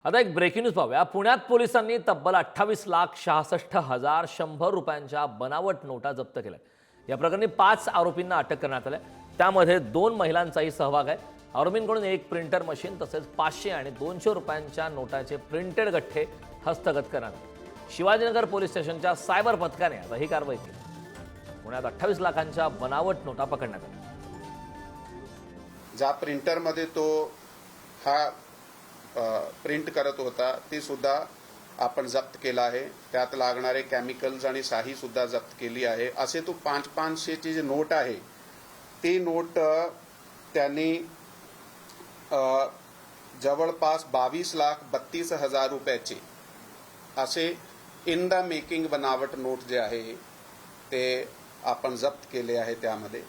आता एक breaking news पाहूया। पुण्यात पोलिसांनी तब्बल 28,66,100 रुपयांच्या बनावट नोटा जप्त केल्या। या प्रकरणी 5 आरोपींना अटक करण्यात आली। त्यामध्ये 2 महिलांचाही सहभाग आहे। आरोपींकडून एक प्रिंटर मशीन तसेच 500 आणि 200 रुपयांच्या नोटाचे प्रिंटेड गठ्ठे हस्तगत करण्यात आले। शिवाजीनगर पोलीस स्टेशनच्या सायबर पथकाने आता ही कारवाई केली। पुण्यात 28 लाखांच्या बनावट नोटा पकडण्यात आल्या। ज्या प्रिंटरमध्ये तो हा प्रिंट करत होता ती सुद्धा आपण जप्त केला आहे। त्यात लागणारे केमिकल्स आणि शाही सुद्धा जप्त केली आहे। असे तो 500 ची जी नोट आहे ती नोट त्यांनी जवळपास 22,32,000 रुपयाचे असे इन द मेकिंग बनावट नोट जे आहे ते आपण जप्त केले आहे। त्यामध्ये